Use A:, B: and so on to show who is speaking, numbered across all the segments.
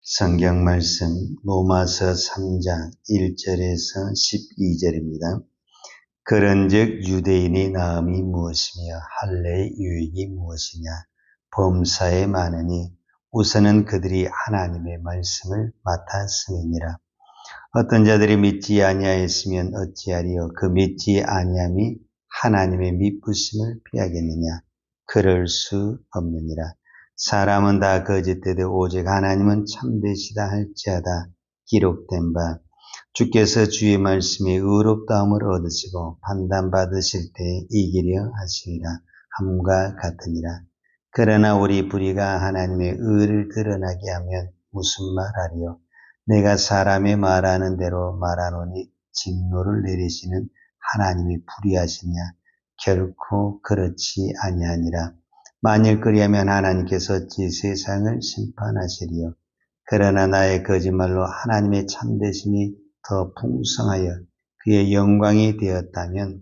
A: 성경 말씀 로마서 3장 1절에서 12절입니다. 그런즉 유대인의 나음이 무엇이며 할례의 유익이 무엇이냐. 범사에 많으니 우선은 그들이 하나님의 말씀을 맡았음이니라. 어떤 자들이 믿지 아니하였으면 어찌하리요. 그 믿지 아니함이 하나님의 미쁘심을 피하겠느냐. 그럴 수 없느니라. 사람은 다 거짓되되 오직 하나님은 참되시다 할지어다. 기록된 바 주께서 주의 말씀에 의롭다함을 얻으시고 판단받으실 때 이기려 하시리라 함과 같으니라. 그러나 우리 불의가 하나님의 의를 드러나게 하면 무슨 말하리요. 내가 사람의 말하는 대로 말하노니 진노를 내리시는 하나님이 불의하시냐. 결코 그렇지 아니하니라. 만일 그리하면 하나님께서 어찌 세상을 심판하시리요. 그러나 나의 거짓말로 하나님의 참되심이 더 풍성하여 그의 영광이 되었다면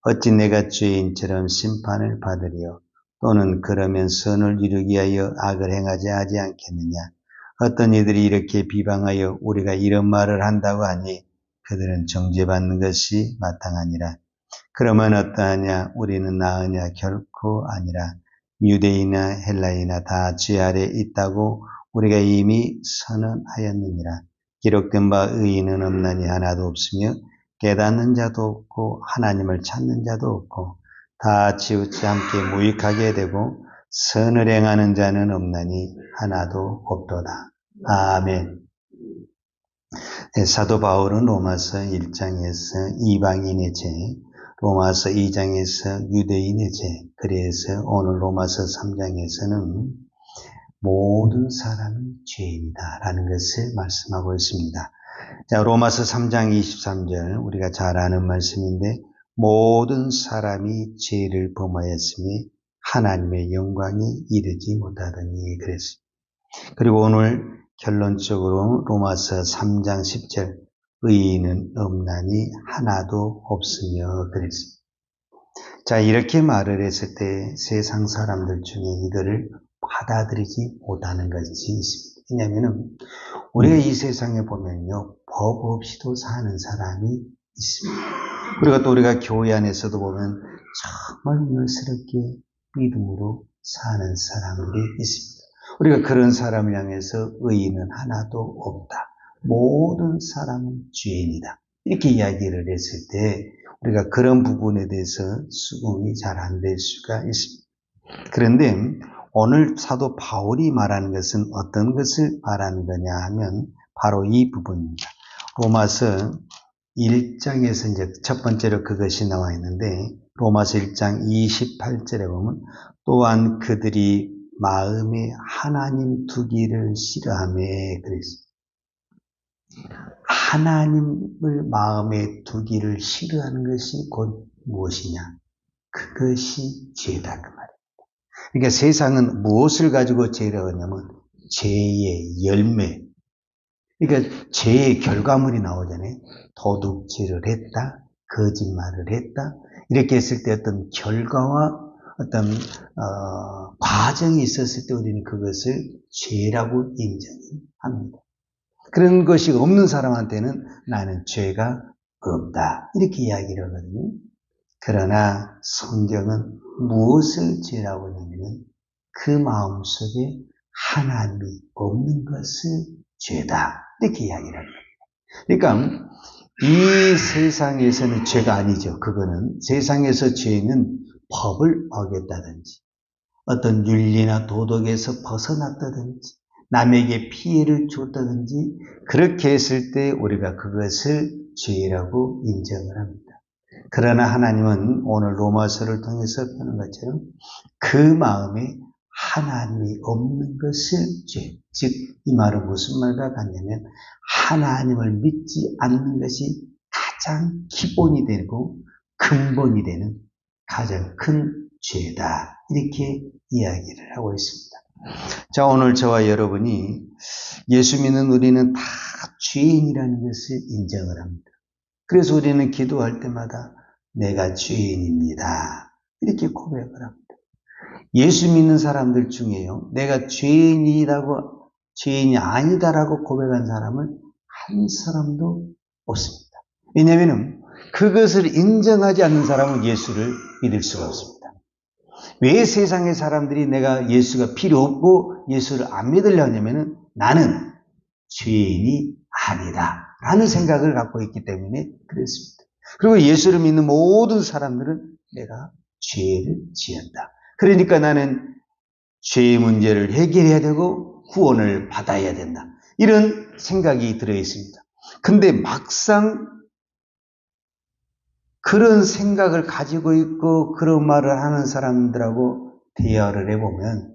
A: 어찌 내가 죄인처럼 심판을 받으리요. 또는 그러면 선을 이루기 위하여 악을 행하지 하지 않겠느냐. 어떤 이들이 이렇게 비방하여 우리가 이런 말을 한다고 하니 그들은 정죄받는 것이 마땅하니라. 그러면 어떠하냐. 우리는 나으냐. 결코 아니라. 유대인이나 헬라인이나 다 죄 아래 있다고 우리가 이미 선언하였느니라. 기록된 바 의인은 없나니 하나도 없으며 깨닫는 자도 없고 하나님을 찾는 자도 없고 다 치우쳐 함께 무익하게 되고 선을 행하는 자는 없나니 하나도 없도다. 아멘. 사도 바울은 로마서 1장에서 이방인의 죄, 로마서 2장에서 유대인의 죄, 그래서 오늘 로마서 3장에서는 모든 사람이 죄인이다 라는 것을 말씀하고 있습니다. 자, 로마서 3장 23절 우리가 잘 아는 말씀인데 모든 사람이 죄를 범하였으니 하나님의 영광이 이르지 못하더니 그랬습니다. 그리고 오늘 결론적으로 로마서 3장 10절 의인은 없나니 하나도 없으며 그랬습니다. 자, 이렇게 말을 했을 때 세상 사람들 중에 이거를 받아들이지 못하는 것이 있습니다. 왜냐하면 우리가 이 세상에 보면요, 법 없이도 사는 사람이 있습니다. 그리고 또 우리가 교회 안에서도 보면 정말 은혜스럽게 믿음으로 사는 사람들이 있습니다. 우리가 그런 사람을 향해서 의인은 하나도 없다. 모든 사람은 죄인이다. 이렇게 이야기를 했을 때 우리가 그런 부분에 대해서 수긍이 잘 안 될 수가 있습니다. 그런데 오늘 사도 바울이 말하는 것은 어떤 것을 말하는 거냐 하면 바로 이 부분입니다. 로마서 1장에서 이제 첫 번째로 그것이 나와 있는데 로마서 1장 28절에 보면 또한 그들이 마음에 하나님 두기를 싫어하며 그랬습니다. 하나님을 마음에 두기를 싫어하는 것이 곧 무엇이냐? 그것이 죄다 그 말입니다. 그러니까 세상은 무엇을 가지고 죄라고 하냐면 죄의 열매. 그러니까 죄의 결과물이 나오잖아요. 도둑질을 했다, 거짓말을 했다. 이렇게 했을 때 어떤 결과와 어떤 과정이 있었을 때 우리는 그것을 죄라고 인정합니다. 그런 것이 없는 사람한테는 나는 죄가 없다. 이렇게 이야기를 하거든요. 그러나 성경은 무엇을 죄라고 하냐면 그 마음속에 하나님이 없는 것을 죄다. 이렇게 이야기를 합니다. 그러니까 이 세상에서는 죄가 아니죠. 그거는 세상에서 죄는 법을 어겼다든지 어떤 윤리나 도덕에서 벗어났다든지 남에게 피해를 줬다든지 그렇게 했을 때 우리가 그것을 죄라고 인정을 합니다. 그러나 하나님은 오늘 로마서를 통해서 표현한 것처럼 그 마음에 하나님이 없는 것을 죄. 즉, 이 말은 무슨 말과 같냐면 하나님을 믿지 않는 것이 가장 기본이 되고 근본이 되는 가장 큰 죄다. 이렇게 이야기를 하고 있습니다. 자, 오늘 저와 여러분이 예수 믿는 우리는 다 죄인이라는 것을 인정을 합니다. 그래서 우리는 기도할 때마다 내가 죄인입니다. 이렇게 고백을 합니다. 예수 믿는 사람들 중에요. 내가 죄인이라고 죄인이 아니다라고 고백한 사람은 한 사람도 없습니다. 왜냐하면 그것을 인정하지 않는 사람은 예수를 믿을 수가 없습니다. 왜 세상의 사람들이 내가 예수가 필요 없고 예수를 안 믿으려냐면 나는 죄인이 아니다 라는 생각을 갖고 있기 때문에 그렇습니다. 그리고 예수를 믿는 모든 사람들은 내가 죄를 지었다. 그러니까 나는 죄의 문제를 해결해야 되고 구원을 받아야 된다. 이런 생각이 들어 있습니다. 근데 막상 그런 생각을 가지고 있고 그런 말을 하는 사람들하고 대화를 해보면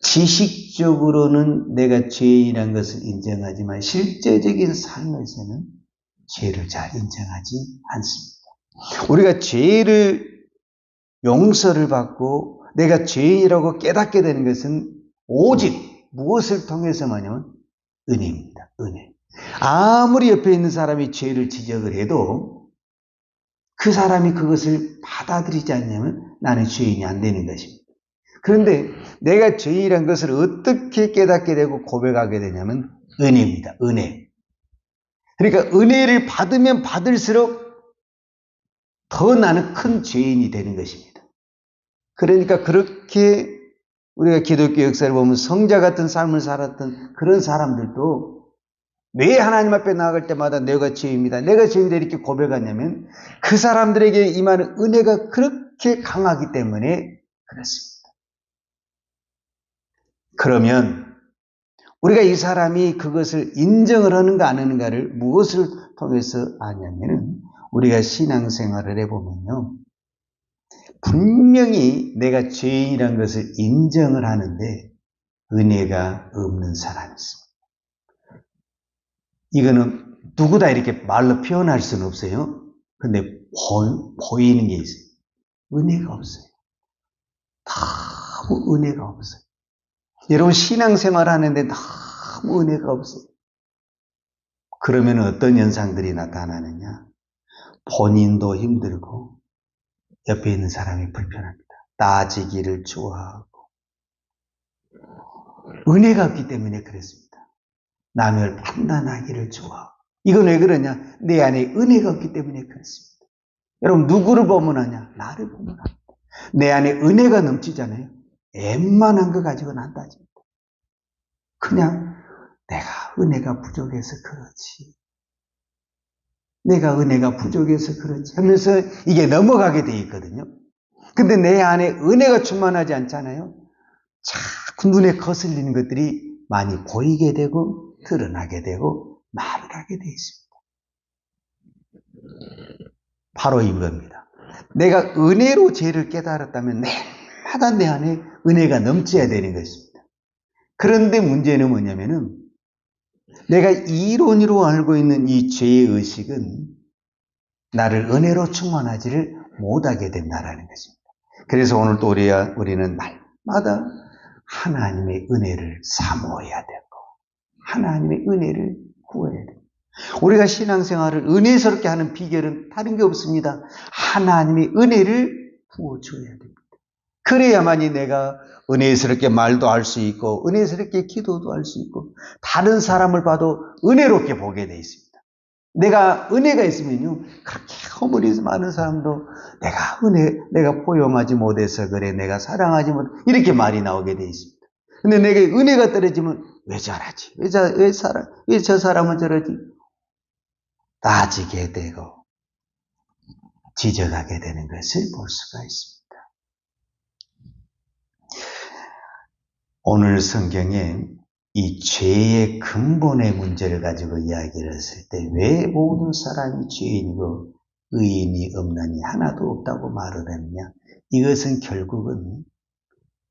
A: 지식적으로는 내가 죄인이라는 것을 인정하지만 실제적인 삶에서는 죄를 잘 인정하지 않습니다. 우리가 죄를 용서를 받고 내가 죄인이라고 깨닫게 되는 것은 오직 무엇을 통해서만이면 은혜입니다. 은혜. 아무리 옆에 있는 사람이 죄를 지적을 해도 그 사람이 그것을 받아들이지 않으면 나는 죄인이 안 되는 것입니다. 그런데 내가 죄인이라는 것을 어떻게 깨닫게 되고 고백하게 되냐면 은혜입니다. 은혜. 그러니까 은혜를 받으면 받을수록 더 나는 큰 죄인이 되는 것입니다. 그러니까 그렇게 우리가 기독교 역사를 보면 성자 같은 삶을 살았던 그런 사람들도 왜 하나님 앞에 나아갈 때마다 내가 죄입니다. 내가 죄입니다. 이렇게 고백하냐면 그 사람들에게 임하는 은혜가 그렇게 강하기 때문에 그렇습니다. 그러면 우리가 이 사람이 그것을 인정을 하는가 안 하는가를 무엇을 통해서 아냐면은 우리가 신앙생활을 해보면요. 분명히 내가 죄인이라는 것을 인정을 하는데 은혜가 없는 사람이 있습니다. 이거는 누구다 이렇게 말로 표현할 수는 없어요. 근데 보이는 게 있어요. 은혜가 없어요. 너무 은혜가 없어요. 여러분 신앙생활 하는데 너무 은혜가 없어요. 그러면 어떤 현상들이 나타나느냐? 본인도 힘들고 옆에 있는 사람이 불편합니다. 따지기를 좋아하고 은혜가 없기 때문에 그렇습니다. 남을 판단하기를 좋아하고 이건 왜 그러냐? 내 안에 은혜가 없기 때문에 그렇습니다. 여러분 누구를 보면하냐? 나를 보면합니다. 내 안에 은혜가 넘치잖아요. 웬만한 거 가지고 난 따집니다. 그냥 내가 은혜가 부족해서 그렇지. 내가 은혜가 부족해서 그렇지 하면서 이게 넘어가게 돼 있거든요. 근데 내 안에 은혜가 충만하지 않잖아요. 자꾸 눈에 거슬리는 것들이 많이 보이게 되고 드러나게 되고 말을 하게 돼 있습니다. 바로 이겁니다. 내가 은혜로 죄를 깨달았다면 날마다 내 안에 은혜가 넘쳐야 되는 것입니다. 그런데 문제는 뭐냐면은 내가 이론으로 알고 있는 이 죄의 의식은 나를 은혜로 충만하지를 못하게 된다라는 것입니다. 그래서 오늘 또 우리는 날마다 하나님의 은혜를 사모해야 되고 하나님의 은혜를 구해야 됩니다. 우리가 신앙생활을 은혜스럽게 하는 비결은 다른 게 없습니다. 하나님의 은혜를 부어줘야 됩니다. 그래야만이 내가 은혜스럽게 말도 할 수 있고 은혜스럽게 기도도 할 수 있고 다른 사람을 봐도 은혜롭게 보게 돼 있습니다. 내가 은혜가 있으면요 그렇게 허물이 많은 사람도 내가 포용하지 못해서 그래, 내가 사랑하지 못 이렇게 말이 나오게 돼 있습니다. 근데 내게 은혜가 떨어지면 왜 저러지? 왜 저 사람은 저러지? 따지게 되고 지적하게 되는 것을 볼 수가 있습니다. 오늘 성경에 이 죄의 근본의 문제를 가지고 이야기를 했을 때 왜 모든 사람이 죄인이고 의인이 없나니 하나도 없다고 말을 했느냐? 이것은 결국은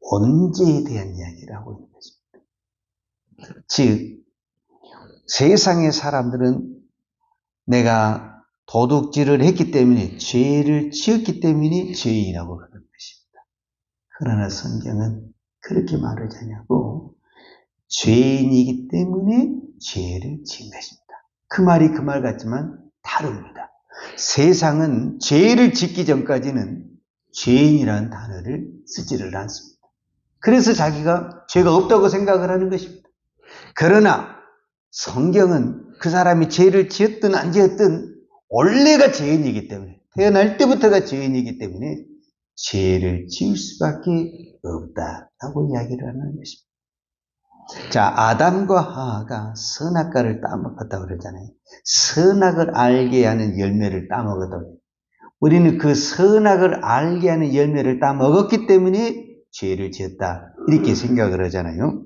A: 원죄에 대한 이야기를 하고 있는 것입니다. 즉 세상의 사람들은 내가 도둑질을 했기 때문에 죄를 지었기 때문에 죄인이라고 하는 것입니다. 그러나 성경은 그렇게 말하지 않냐고 죄인이기 때문에 죄를 지은 것입니다. 그 말이 그 말 같지만 다릅니다. 세상은 죄를 짓기 전까지는 죄인이라는 단어를 쓰지를 않습니다. 그래서 자기가 죄가 없다고 생각을 하는 것입니다. 그러나 성경은 그 사람이 죄를 지었든 안 지었든 원래가 죄인이기 때문에, 태어날 때부터가 죄인이기 때문에 죄를 지을 수밖에 없다라고 이야기를 하는 것입니다. 자, 아담과 하와가 선악과를 따먹었다고 그러잖아요. 선악을 알게 하는 열매를 따먹었다고. 우리는 그 선악을 알게 하는 열매를 따먹었기 때문에 죄를 지었다, 이렇게 생각을 하잖아요.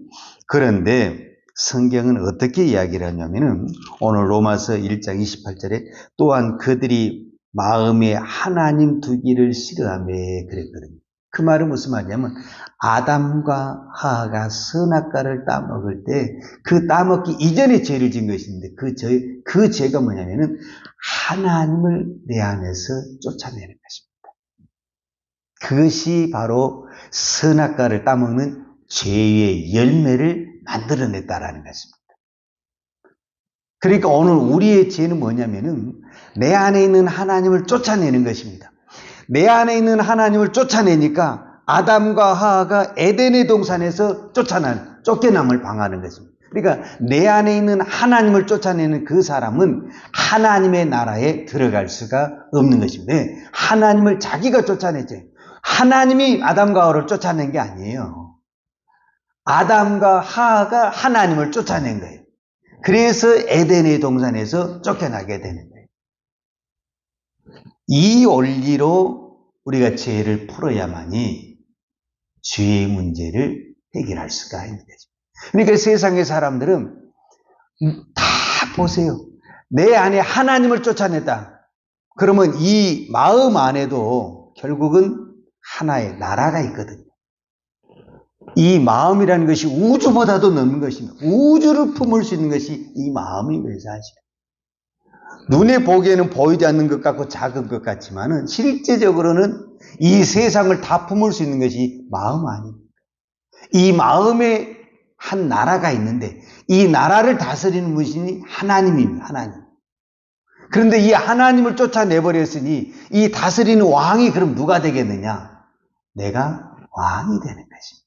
A: 그런데 성경은 어떻게 이야기를 하냐면은 오늘 로마서 1장 28절에 또한 그들이 마음에 하나님 두기를 싫어하며 그랬거든요. 그 말은 무슨 말이냐면 아담과 하와가 선악과를 따먹을 때 그 따먹기 이전에 죄를 지은 것이 있는데 그 죄가 뭐냐면은 하나님을 내 안에서 쫓아내는 것입니다. 그것이 바로 선악과를 따먹는 죄의 열매를 만들어냈다라는 것입니다. 그러니까 오늘 우리의 죄는 뭐냐면은 내 안에 있는 하나님을 쫓아내는 것입니다. 내 안에 있는 하나님을 쫓아내니까 아담과 하와가 에덴의 동산에서 쫓겨남을 방하는 것입니다. 그러니까 내 안에 있는 하나님을 쫓아내는 그 사람은 하나님의 나라에 들어갈 수가 없는 것입니다. 하나님을 자기가 쫓아내죠. 하나님이 아담과 하와를 쫓아낸 게 아니에요. 아담과 하와가 하나님을 쫓아낸 거예요. 그래서 에덴의 동산에서 쫓겨나게 되는 거예요. 이 원리로 우리가 죄를 풀어야만이 죄의 문제를 해결할 수가 있는 거죠. 그러니까 세상의 사람들은 다 보세요. 내 안에 하나님을 쫓아냈다. 그러면 이 마음 안에도 결국은 하나의 나라가 있거든요. 이 마음이라는 것이 우주보다도 넘는 것입니다. 우주를 품을 수 있는 것이 이 마음인 거예요, 사실. 눈에 보기에는 보이지 않는 것 같고 작은 것 같지만은 실제적으로는 이 세상을 다 품을 수 있는 것이 마음 아닙니까? 이 마음에 한 나라가 있는데 이 나라를 다스리는 분이 하나님입니다. 하나님. 그런데 이 하나님을 쫓아내버렸으니 이 다스리는 왕이 그럼 누가 되겠느냐? 내가 왕이 되는 것입니다.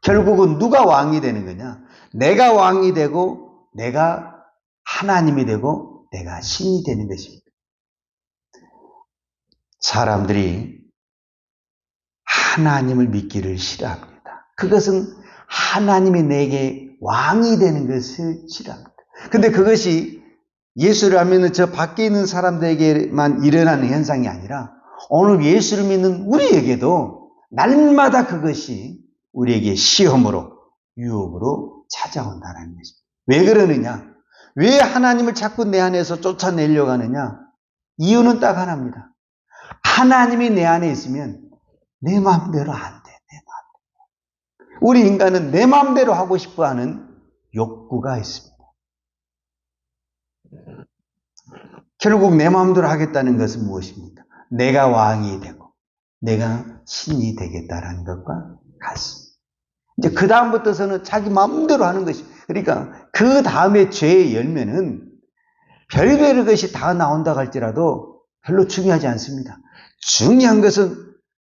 A: 결국은 누가 왕이 되는 거냐? 내가 왕이 되고 내가 하나님이 되고 내가 신이 되는 것입니다. 사람들이 하나님을 믿기를 싫어합니다. 그것은 하나님이 내게 왕이 되는 것을 싫어합니다. 근데 그것이 예수를 알면 저 밖에 있는 사람들에게만 일어나는 현상이 아니라 오늘 예수를 믿는 우리에게도 날마다 그것이 우리에게 시험으로, 유혹으로 찾아온다는 것입니다. 왜 그러느냐? 왜 하나님을 자꾸 내 안에서 쫓아내려고 하느냐? 이유는 딱 하나입니다. 하나님이 내 안에 있으면 내 마음대로 안 돼. 내 마음대로. 우리 인간은 내 마음대로 하고 싶어 하는 욕구가 있습니다. 결국 내 마음대로 하겠다는 것은 무엇입니까? 내가 왕이 되고 내가 신이 되겠다라는 것과 같습니다. 이제 그 다음부터서는 자기 마음대로 하는 것입니다. 그러니까 그 다음에 죄의 열매는 별별의 것이 다 나온다 할지라도 별로 중요하지 않습니다. 중요한 것은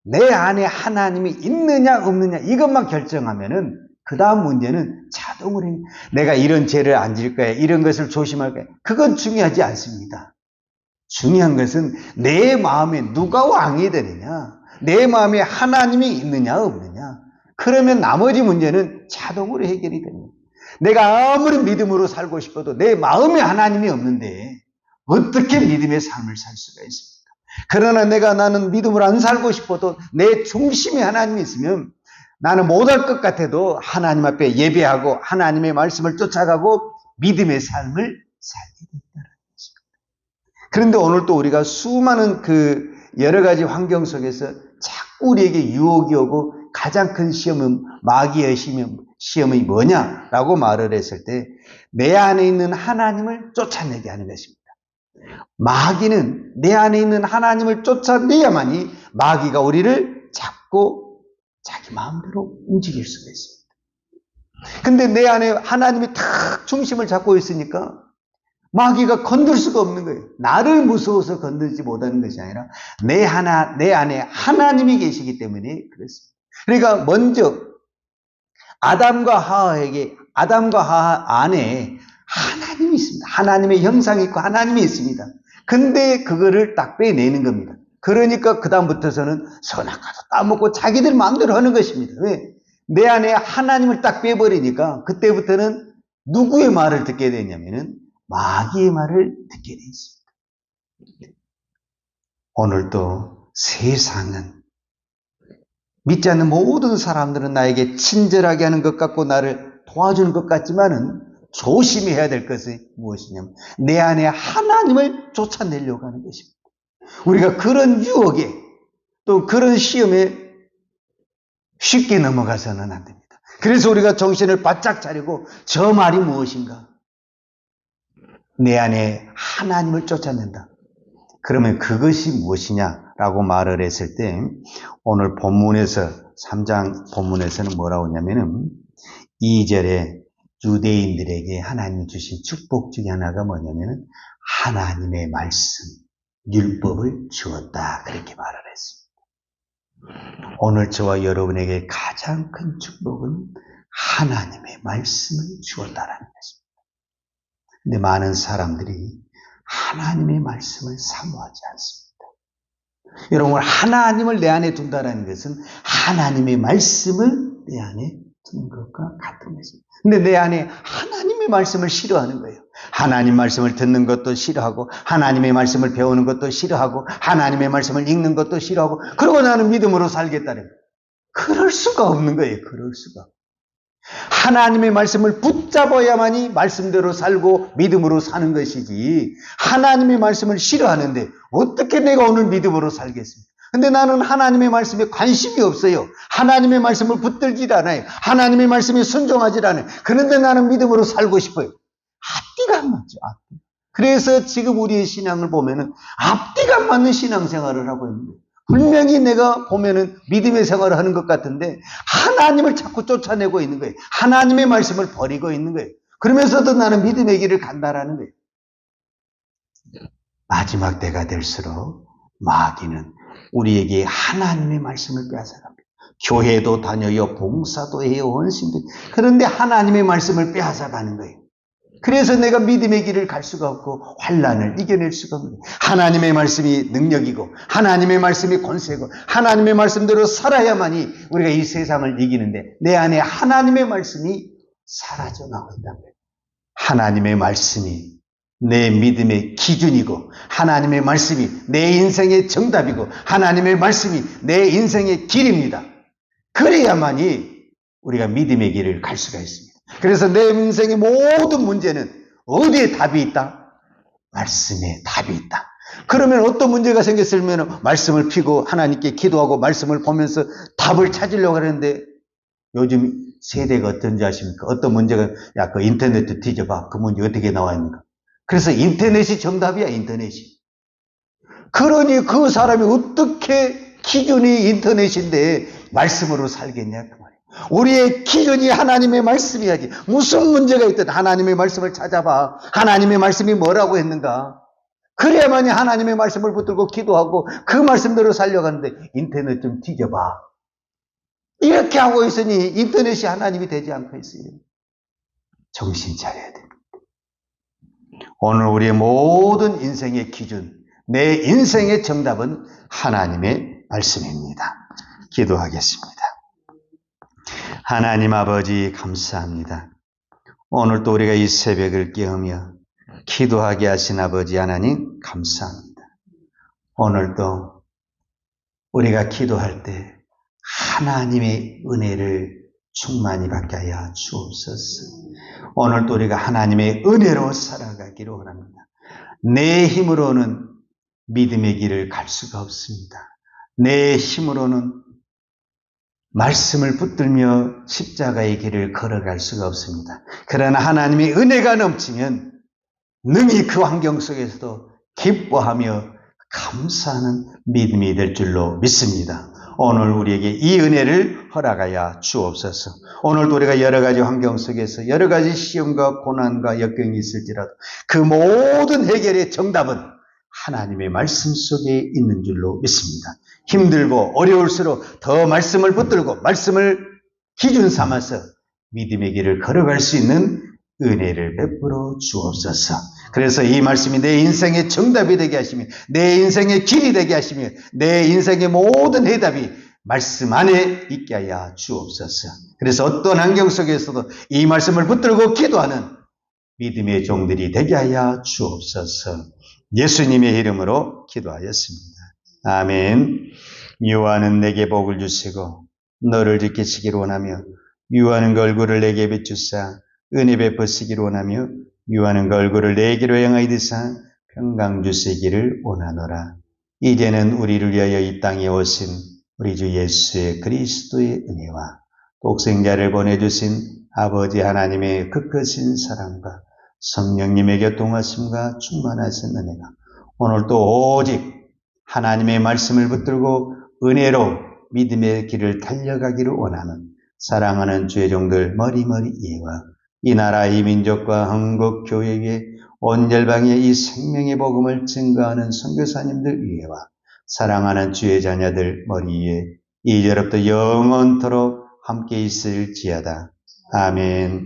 A: 내 안에 하나님이 있느냐 없느냐 이것만 결정하면은 그 다음 문제는 자동으로 내가 이런 죄를 안 질 거야, 이런 것을 조심할 거야, 그건 중요하지 않습니다. 중요한 것은 내 마음에 누가 왕이 되느냐, 내 마음에 하나님이 있느냐 없느냐, 그러면 나머지 문제는 자동으로 해결이 됩니다. 내가 아무리 믿음으로 살고 싶어도 내 마음에 하나님이 없는데 어떻게 믿음의 삶을 살 수가 있습니까? 그러나 나는 믿음으로 안 살고 싶어도 내 중심에 하나님이 있으면 나는 못할 것 같아도 하나님 앞에 예배하고 하나님의 말씀을 쫓아가고 믿음의 삶을 살게 된다는 것입니다. 그런데 오늘 또 우리가 수많은 그 여러 가지 환경 속에서 자꾸 우리에게 유혹이 오고 가장 큰 시험은 마귀의 시험이 뭐냐라고 말을 했을 때 내 안에 있는 하나님을 쫓아내게 하는 것입니다. 마귀는 내 안에 있는 하나님을 쫓아내야만이 마귀가 우리를 잡고 자기 마음대로 움직일 수가 있습니다. 근데 내 안에 하나님이 탁 중심을 잡고 있으니까 마귀가 건들 수가 없는 거예요. 나를 무서워서 건들지 못하는 것이 아니라 내 안에 하나님이 계시기 때문에 그렇습니다. 그러니까 먼저 아담과 하와 안에 하나님이 있습니다. 하나님의 형상이 있고 하나님이 있습니다. 근데 그거를 딱 빼내는 겁니다. 그러니까 그다음부터서는 선악과도 따먹고 자기들 마음대로 하는 것입니다. 왜? 내 안에 하나님을 딱 빼버리니까 그때부터는 누구의 말을 듣게 되냐면은 마귀의 말을 듣게 돼 있습니다. 오늘도 세상은 믿지 않는 모든 사람들은 나에게 친절하게 하는 것 같고 나를 도와주는 것 같지만은 조심해야 될 것이 무엇이냐면 내 안에 하나님을 쫓아내려고 하는 것입니다. 우리가 그런 유혹에 또 그런 시험에 쉽게 넘어가서는 안 됩니다. 그래서 우리가 정신을 바짝 차리고 저 말이 무엇인가? 내 안에 하나님을 쫓아낸다. 그러면 그것이 무엇이냐라고 말을 했을 때 오늘 본문에서 3장 본문에서는 뭐라고 하냐면은 2절에 유대인들에게 하나님 주신 축복 중에 하나가 뭐냐면은 하나님의 말씀, 율법을 주었다. 그렇게 말을 했습니다. 오늘 저와 여러분에게 가장 큰 축복은 하나님의 말씀을 주었다라는 것입니다. 근데 많은 사람들이 하나님의 말씀을 사모하지 않습니다. 여러분, 하나님을 내 안에 둔다라는 것은 하나님의 말씀을 내 안에 두는 것과 같은 것입니다. 근데 내 안에 하나님의 말씀을 싫어하는 거예요. 하나님 말씀을 듣는 것도 싫어하고 하나님의 말씀을 배우는 것도 싫어하고 하나님의 말씀을 읽는 것도 싫어하고 그러고 나는 믿음으로 살겠다는 거예요. 그럴 수가 없는 거예요. 그럴 수가. 하나님의 말씀을 붙잡아야만이 말씀대로 살고 믿음으로 사는 것이지 하나님의 말씀을 싫어하는데 어떻게 내가 오늘 믿음으로 살겠습니까? 근데 나는 하나님의 말씀에 관심이 없어요. 하나님의 말씀을 붙들질 않아요. 하나님의 말씀에 순종하질 않아요. 그런데 나는 믿음으로 살고 싶어요. 앞뒤가 안 맞죠. 앞뒤. 그래서 지금 우리의 신앙을 보면은 앞뒤가 안 맞는 신앙생활을 하고 있는 거예요. 분명히 내가 보면은 믿음의 생활을 하는 것 같은데 하나님을 자꾸 쫓아내고 있는 거예요. 하나님의 말씀을 버리고 있는 거예요. 그러면서도 나는 믿음의 길을 간다라는 거예요. 마지막 때가 될수록 마귀는 우리에게 하나님의 말씀을 빼앗아갑니다. 교회도 다녀요, 봉사도 해요, 헌신도. 그런데 하나님의 말씀을 빼앗아가는 거예요. 그래서 내가 믿음의 길을 갈 수가 없고 환난을 이겨낼 수가 없는 거예요. 하나님의 말씀이 능력이고 하나님의 말씀이 권세고 하나님의 말씀대로 살아야만이 우리가 이 세상을 이기는데 내 안에 하나님의 말씀이 사라져 나오고 있다는 거예요. 하나님의 말씀이 내 믿음의 기준이고 하나님의 말씀이 내 인생의 정답이고 하나님의 말씀이 내 인생의 길입니다. 그래야만이 우리가 믿음의 길을 갈 수가 있습니다. 그래서 내 인생의 모든 문제는 어디에 답이 있다? 말씀에 답이 있다. 그러면 어떤 문제가 생겼으면 말씀을 피고 하나님께 기도하고 말씀을 보면서 답을 찾으려고 하는데 요즘 세대가 어떤지 아십니까? 어떤 문제가 야, 그 인터넷도 뒤져봐. 그 문제 어떻게 나와 있는가? 그래서 인터넷이 정답이야, 인터넷이. 그러니 그 사람이 어떻게 기준이 인터넷인데 말씀으로 살겠냐 그 말이에요. 우리의 기준이 하나님의 말씀이야지. 무슨 문제가 있든 하나님의 말씀을 찾아봐. 하나님의 말씀이 뭐라고 했는가? 그래야만이 하나님의 말씀을 붙들고 기도하고 그 말씀대로 살려가는데 인터넷 좀 뒤져봐. 이렇게 하고 있으니 인터넷이 하나님이 되지 않고 있어요. 정신 차려야 됩니다. 오늘 우리의 모든 인생의 기준, 내 인생의 정답은 하나님의 말씀입니다. 기도하겠습니다. 하나님 아버지 감사합니다. 오늘도 우리가 이 새벽을 깨우며 기도하게 하신 아버지 하나님 감사합니다. 오늘도 우리가 기도할 때 하나님의 은혜를 충만히 받게 하여 주옵소서. 오늘도 우리가 하나님의 은혜로 살아가기를 원합니다. 내 힘으로는 믿음의 길을 갈 수가 없습니다. 내 힘으로는 말씀을 붙들며 십자가의 길을 걸어갈 수가 없습니다. 그러나 하나님의 은혜가 넘치면 능히 그 환경 속에서도 기뻐하며 감사하는 믿음이 될 줄로 믿습니다. 오늘 우리에게 이 은혜를 허락하여 주옵소서. 오늘도 우리가 여러 가지 환경 속에서 여러 가지 시험과 고난과 역경이 있을지라도 그 모든 해결의 정답은 하나님의 말씀 속에 있는 줄로 믿습니다. 힘들고 어려울수록 더 말씀을 붙들고 말씀을 기준 삼아서 믿음의 길을 걸어갈 수 있는 은혜를 베풀어 주옵소서. 그래서 이 말씀이 내 인생의 정답이 되게 하시며 내 인생의 길이 되게 하시며 내 인생의 모든 해답이 말씀 안에 있게 하여 주옵소서. 그래서 어떤 환경 속에서도 이 말씀을 붙들고 기도하는 믿음의 종들이 되게 하여 주옵소서. 예수님의 이름으로 기도하였습니다. 아멘. 유하는 내게 복을 주시고 너를 지키시기를 원하며 유하는 그 얼굴을 내게 비추사 은혜 베푸시기를 원하며 유하는 그 얼굴을 내게로 향하여 드사 평강 주시기를 원하노라. 이제는 우리를 위하여 이 땅에 오신 우리 주 예수의 그리스도의 은혜와 독생자를 보내주신 아버지 하나님의 크크신 사랑과 성령님의 교통하심과 충만하신 은혜가 오늘도 오직 하나님의 말씀을 붙들고 은혜로 믿음의 길을 달려가기를 원하는 사랑하는 주의 종들 머리머리 이해와 이 나라 이 민족과 한국 교회 위에 온 열방에 이 생명의 복음을 증거하는 선교사님들 위에와 사랑하는 주의 자녀들 머리 위에 이제로부터 영원토록 함께 있을지어다. 아멘.